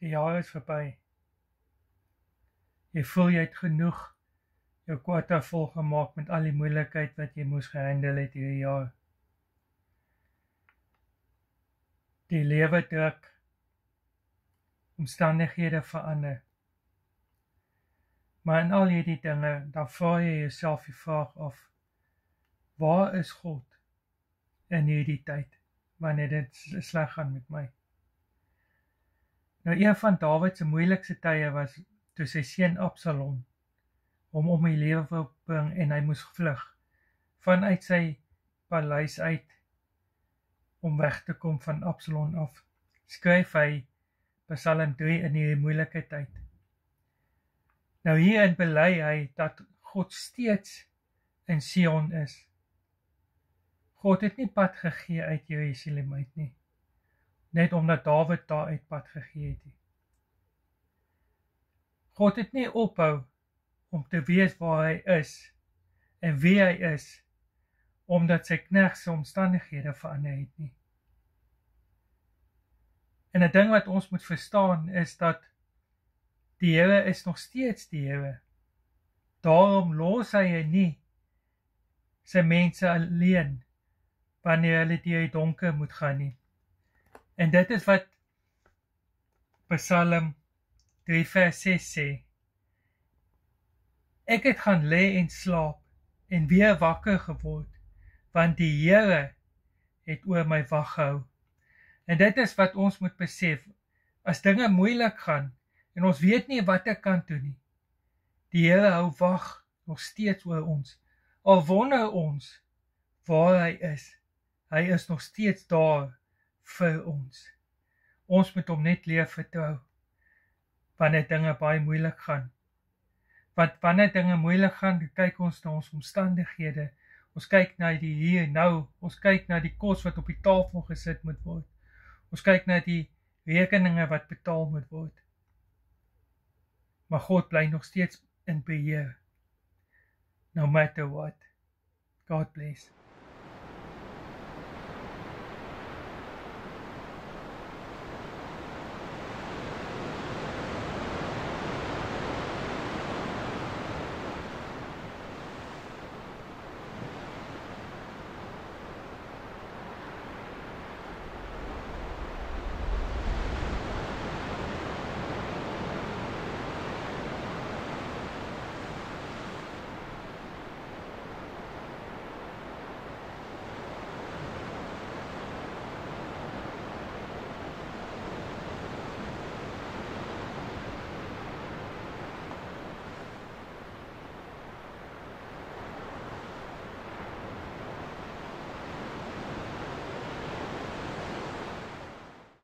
Die jaar is verby. Jy voel jy het genoeg jou kwota volgemaak met al die moeilikheid wat jy moes gehandel het hierdie jaar. Die lewe druk, omstandighede verander. Maar in al hierdie dinge, dan vra jy jouself die vraag af, waar is God in hierdie tyd, wanneer dit sleg gaan met my? Nou, een van Dawid se moeilikste tye was toe sy seun Absalom hom om die lewe wou bring en hy moes vlug vanuit sy paleis uit om weg te kom van Absalom af. Skryf hy Psalm 3 in die moeilike tyd. Nou hierin bely hy dat God steeds in Sion is. God het nie pad gegee uit Jerusalem uit nie, net omdat Dawid daar uit pad gegee het. God het nie ophou om te weet waar hy is en wie hy is, omdat sy knegse omstandighede verander het nie. En 'n ding wat ons moet verstaan is dat die Here is nog steeds die Here. Daarom los hy nie sy mense alleen wanneer hulle deur die donker moet gaan nie. En dit is wat Psalm 3 vers 6 sê. Ek het gaan lê en slaap en weer wakker geword, want die Here het oor my wag gehou. En dit is wat ons moet besef, as dinge moeilik gaan, en ons weet nie wat ek kan doen nie. Die Here hou wag nog steeds oor ons. Al wonder ons waar hy is. Hy is nog steeds daar vir ons. Ons moet hom net leer vertrou wanneer dinge baie moeilik gaan. Want wanneer dinge moeilik gaan, kyk ons na ons omstandighede. Ons kyk na die hier nou. Ons kyk na die kos wat op die tafel gesit moet word. Ons kyk na die rekeninge wat betaal moet word. Maar God bly nog steeds in beheer. No matter what. God bless.